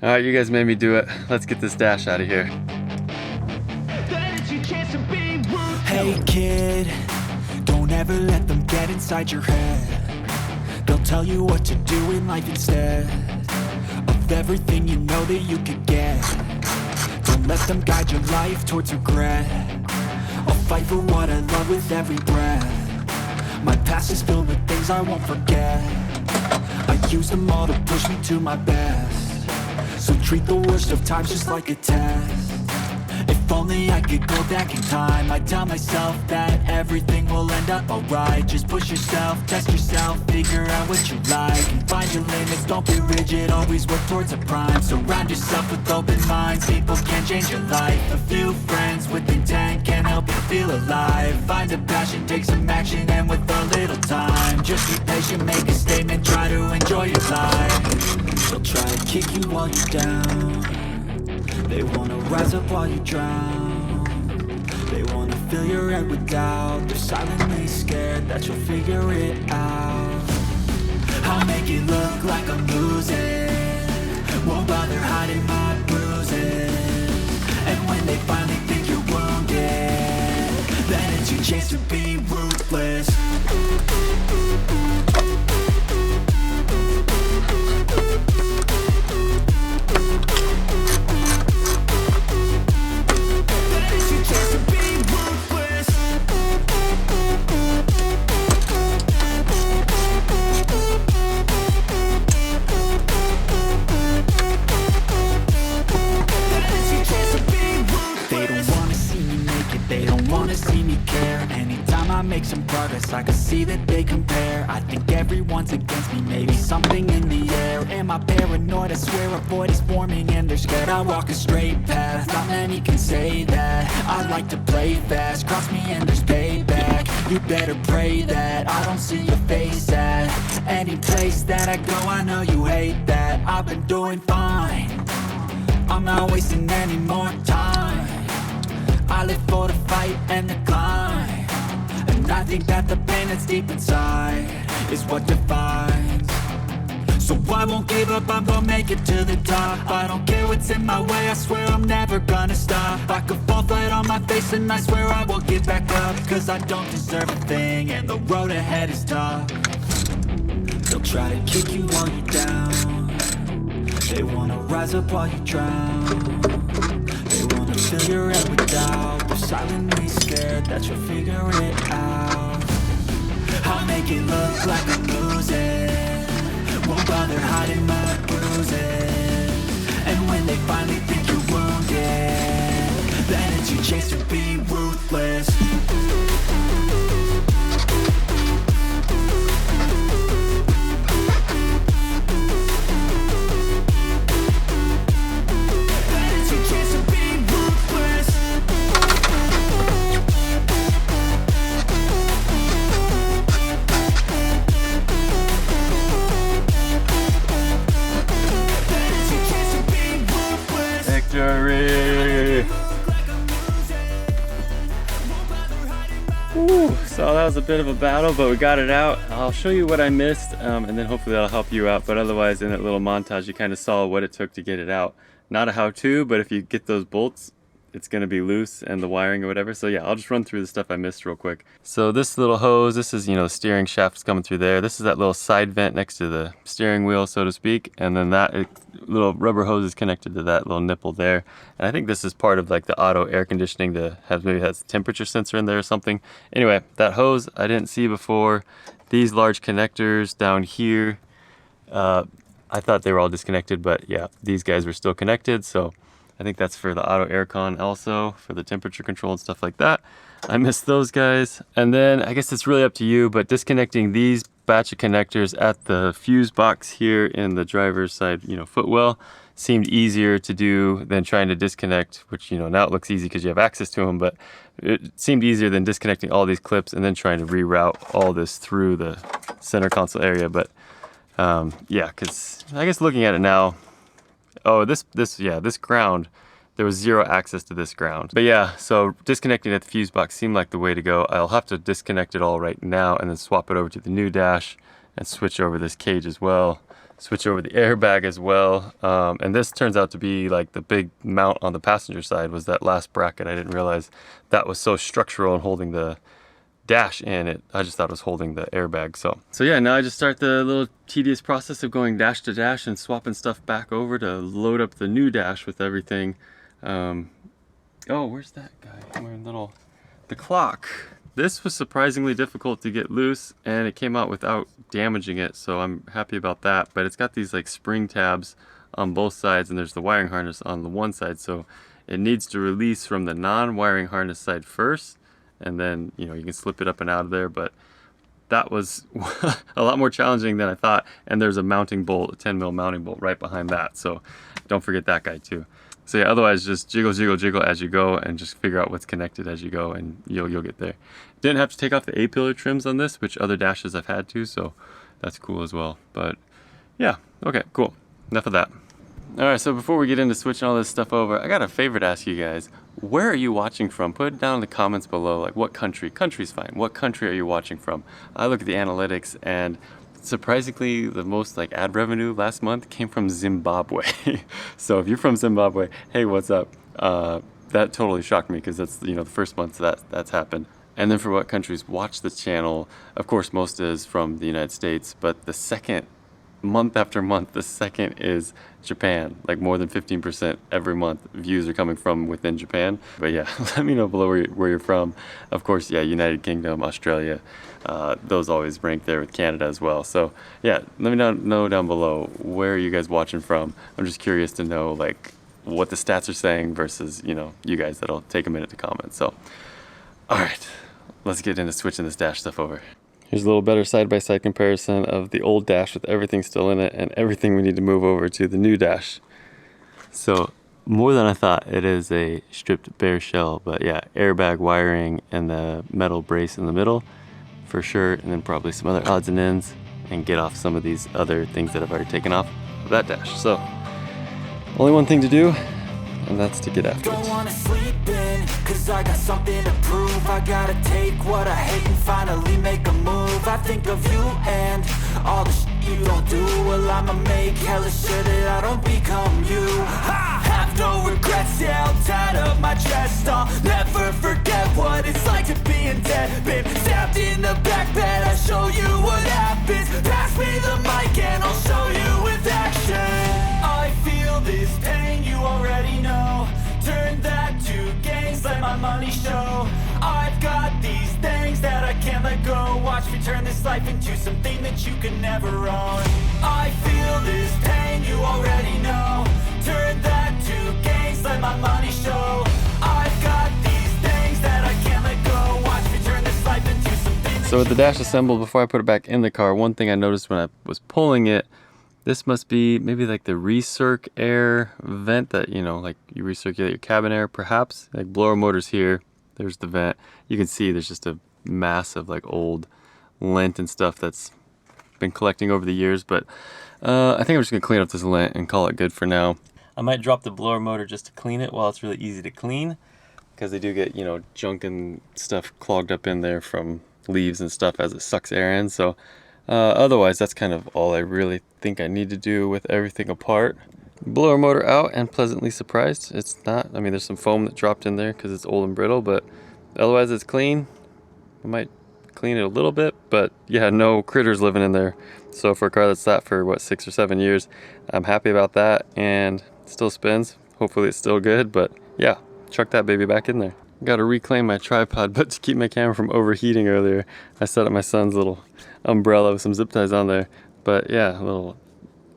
All right, you guys made me do it. Let's get this dash out of here. Hey kid, don't ever let them get inside your head. They'll tell you what to do in life instead of everything you know that you could get. Don't let them guide your life towards regret. I'll fight for what I love with every breath. My past is filled with things I won't forget. I use them all to push me to my best. So treat the worst of times just like a test. If only I could go back in time, I'd tell myself that everything will end up alright. Just push yourself, test yourself, figure out what you like, and find your limits, don't be rigid, always work towards a prime. Surround yourself with open minds, people can change your life. A few friends with intent can help you feel alive. Find a passion, take some action, and with a little time, just be patient, make a statement, try to enjoy your life. They'll try to kick you while you're down. They wanna rise up while you drown. They wanna fill your head with doubt. They're silently scared that you'll figure it out. I'll make it look like I'm losing, won't bother hiding my bruises. And when they finally think you're wounded, then it's your chance to be ruthless. Make some progress, I can see that they compare. I think everyone's against me, maybe something in the air. Am I paranoid? I swear a void is forming and they're scared. I walk a straight path, not many can say that. I like to play fast, cross me and there's payback. You better pray that I don't see your face at any place that I go. I know you hate that. I've been doing fine, I'm not wasting any more time. I live for the fight and the climb. I think that the pain that's deep inside is what defines. So I won't give up, I'm gonna make it to the top. I don't care what's in my way, I swear I'm never gonna stop. I could fall flat on my face and I swear I won't get back up. Cause I don't deserve a thing and the road ahead is tough. They'll try to kick you while you're down. They wanna rise up while you drown. They wanna fill your head with doubt. They're silently scared that you'll figure it out. I'll make it look like I'm losing, won't bother hiding my bruises. And when they finally think you're wounded, then it's your chance to be ruthless. Ooh, so that was a bit of a battle, but we got it out. I'll show you what I missed, and then hopefully that'll help you out. But otherwise, in that little montage, you kind of saw what it took to get it out. Not a how-to, but if you get those bolts, it's going to be loose and the wiring or whatever. So yeah, I'll just run through the stuff I missed real quick. So this little hose, this is, the steering shaft's coming through there. This is that little side vent next to the steering wheel, so to speak. And then that little rubber hose is connected to that little nipple there. And I think this is part of like the auto air conditioning that maybe has a temperature sensor in there or something. Anyway, that hose I didn't see before. These large connectors down here, I thought they were all disconnected, but yeah, these guys were still connected. So I think that's for the auto aircon also, for the temperature control and stuff like that. I missed those guys. And then I guess it's really up to you, but disconnecting these batch of connectors at the fuse box here in the driver's side, footwell, seemed easier to do than trying to disconnect, which, now it looks easy because you have access to them, but it seemed easier than disconnecting all these clips and then trying to reroute all this through the center console area. But yeah, because I guess looking at it now, oh, this ground, there was zero access to this ground. But yeah, so disconnecting at the fuse box seemed like the way to go. I'll have to disconnect it all right now and then swap it over to the new dash and switch over this cage as well. switch over the airbag as well. And this turns out to be like the big mount on the passenger side was that last bracket. I didn't realize that was so structural and holding the dash in it. I just thought it was holding the airbag. So yeah, now I just start the little tedious process of going dash to dash and swapping stuff back over to load up the new dash with everything. Oh, where's that guy? The clock. This was surprisingly difficult to get loose, and it came out without damaging it, so I'm happy about that. But it's got these like spring tabs on both sides, and there's the wiring harness on the one side, so it needs to release from the non-wiring harness side first, and then, you know, you can slip it up and out of there. But that was a lot more challenging than I thought. And there's a mounting bolt, a 10mm mounting bolt right behind that, so don't forget that guy too. So yeah, otherwise just jiggle, jiggle, jiggle as you go, and just figure out what's connected as you go, and you'll get there. Didn't have to take off the A-pillar trims on this, which other dashes I've had to, so that's cool as well. But yeah, okay, cool. Enough of that. All right, so before we get into switching all this stuff over, I got a favor to ask you guys. Where are you watching from? Put it down in the comments below, like what country. Country's fine. What country are you watching from? I look at the analytics, and surprisingly, the most like ad revenue last month came from Zimbabwe. So if you're from Zimbabwe, hey, what's up? That totally shocked me, because that's, you know, the first month that's happened. And then for what countries watch this channel, of course, most is from the United States, but the second, month after month, the second is Japan. Like more than 15% every month views are coming from within Japan. But yeah, let me know below where you're from. Of course, yeah, United Kingdom, Australia, those always rank there with Canada as well. So yeah, let me know down below, where are you guys watching from? I'm just curious to know like what the stats are saying versus, you know, you guys that'll take a minute to comment. So all right, let's get into switching this dash stuff over. Here's a little better side-by-side comparison of the old dash with everything still in it and everything we need to move over to the new dash. So more than I thought, it is a stripped bare shell, but yeah, airbag wiring and the metal brace in the middle for sure, and then probably some other odds and ends, and get off some of these other things that I've already taken off of that dash. So only one thing to do, and that's to get after it. Don't wanna sleep in, cause I got something to prove. I gotta take what I hate and finally make a move. I think of you and all the shit you don't do. Well, I'ma make hella sure that I don't become you. I have no regrets, yeah, I'll tie up my chest. I'll never forget what it's like to be in debt. Been stabbed in the back bed, I'll show you what happens. Pass me the mic and I'll show you with action. I feel this pain, you already know. Turn that to gains, let my money show. I've got these things that I can't let go. Watch me turn this life into something that you can never own. I feel this pain, you already know. Turn that to gains, let my money show. I've got these things that I can't let go. Watch me turn this life into something. So with the dash assembled, before I put it back in the car, one thing I noticed when I was pulling it, this must be maybe like the recirc air vent that, you know, like you recirculate your cabin air, perhaps. Like blower motors here, there's the vent. You can see there's just a mass of like old lint and stuff that's been collecting over the years. But I think I'm just gonna clean up this lint and call it good for now. I might drop the blower motor just to clean it while it's really easy to clean, because they do get, you know, junk and stuff clogged up in there from leaves and stuff as it sucks air in. So otherwise, that's kind of all I really think I need to do with everything apart. Blower motor out, and pleasantly surprised. It's not, I mean, there's some foam that dropped in there because it's old and brittle, but otherwise it's clean. I might clean it a little bit, but yeah, no critters living in there. So for a car that's sat for what, 6 or 7 years, I'm happy about that, and it still spins. Hopefully it's still good, but yeah, chuck that baby back in there. Got to reclaim my tripod, but to keep my camera from overheating earlier, I set up my son's little umbrella with some zip ties on there. But yeah,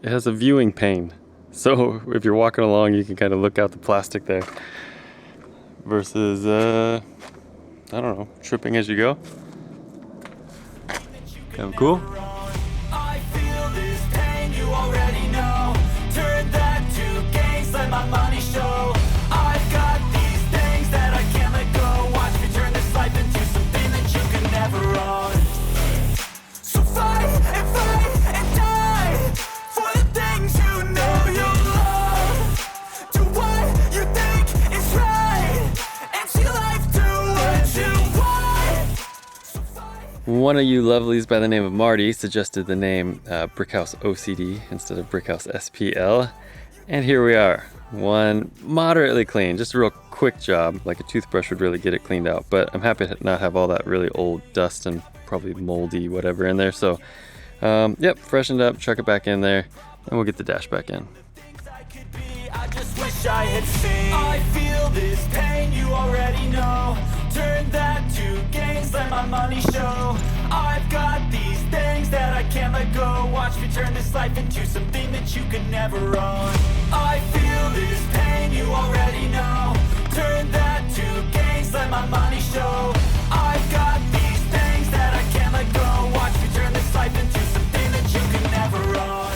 it has a viewing pane. So if you're walking along, you can kind of look out the plastic there. Versus, I don't know, tripping as you go. Kind of cool. I feel this pain, you already know. Turn that to gains, let my money show. I've got these things that I can't let go. Watch me turn this life into something that you can never own. So fight and die for the things you know you love. Do what you think is right, and see life do what you want. So fight. One of you lovelies by the name of Marty suggested the name Brickhouse OCD instead of Brickhouse SPL. And here we are. One moderately clean, just a real quick job, like a toothbrush would really get it cleaned out. But I'm happy to not have all that really old dust and probably moldy whatever in there. So, yep, freshened up, chuck it back in there, and we'll get the dash back in. I just wish I had seen. I feel this pain, you already know. Turn that to gains, let my money show. I've got these things that I can't let go. Watch me turn this life into something that you could never own. I feel this pain, you already know. Turn that to gains, let my money show. I've got these things that I can't let go. Watch me turn this life into something that you could never own.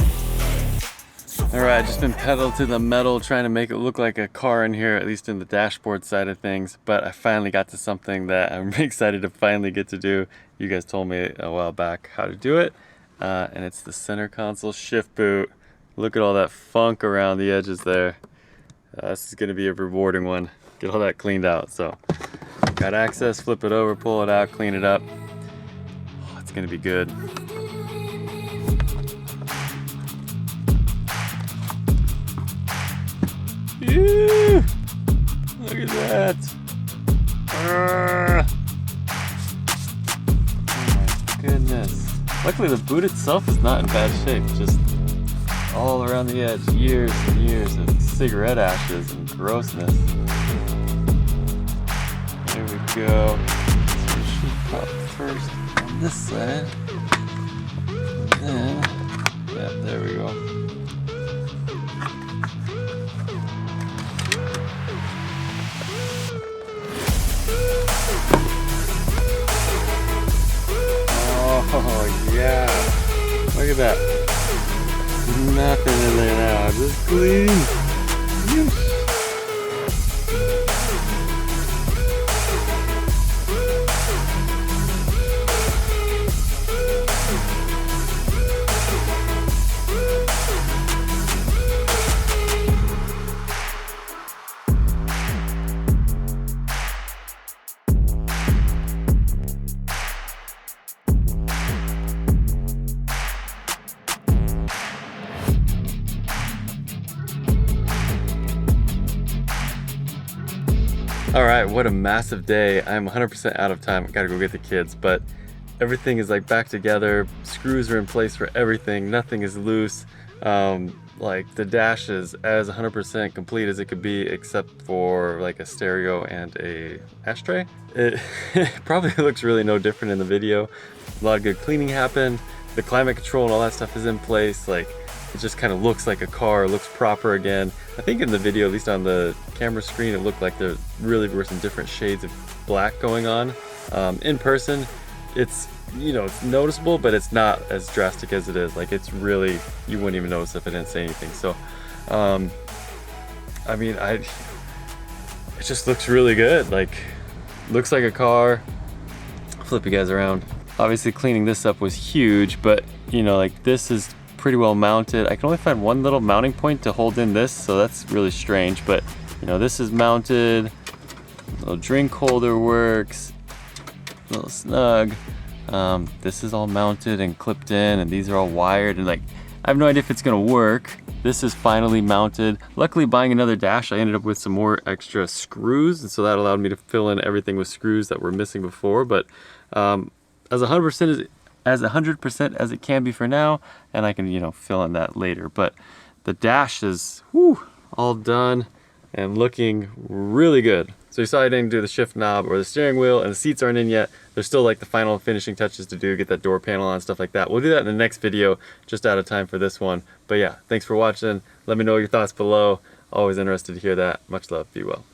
Alright, just been pedaled to the metal trying to make it look like a car in here, at least in the dashboard side of things, but I finally got to something that I'm excited to finally get to do. You guys told me a while back how to do it, and it's the center console shift boot. Look at all that funk around the edges there. This is going to be a rewarding one. Get all that cleaned out. So, got access, flip it over, pull it out, clean it up. Oh, it's going to be good. Ew, look at that. Oh my goodness. Luckily the boot itself is not in bad shape, just all around the edge, years and years of cigarette ashes and grossness. There we go. So we should pop first on this side. And then, yeah, there we go. Oh yeah, look at that. Nothing in there now, just clean. Yeesh. Alright, what a massive day. I'm 100% out of time. I gotta go get the kids, but everything is like back together. Screws are in place for everything. Nothing is loose. Like the dash is as 100% complete as it could be, except for like a stereo and a ashtray. It probably looks really no different in the video. A lot of good cleaning happened. The climate control and all that stuff is in place. Like, it just kind of looks like a car, looks proper again. I think in the video, at least on the camera screen, it looked like there really were some different shades of black going on. In person, it's, you know, it's noticeable, but it's not as drastic as it is. Like, it's really, you wouldn't even notice if I didn't say anything. So, I mean, it just looks really good. Like, looks like a car. I'll flip you guys around. Obviously, cleaning this up was huge, but, you know, like, this is pretty well mounted. I can only find one little mounting point to hold in this, so that's really strange, but you know, this is mounted. Little drink holder works, a little snug. This is all mounted and clipped in, and these are all wired, and like, I have no idea if it's gonna work. This is finally mounted. Luckily, buying another dash, I ended up with some more extra screws, and so that allowed me to fill in everything with screws that were missing before, but as 100% as it can be for now, and I can, you know, fill in that later. But the dash is all done and looking really good. So you saw I didn't do the shift knob or the steering wheel, and the seats aren't in yet. There's still like the final finishing touches to do, get that door panel on, stuff like that. We'll do that in the next video, just out of time for this one. But yeah, thanks for watching. Let me know your thoughts below. Always interested to hear that. Much love, be well.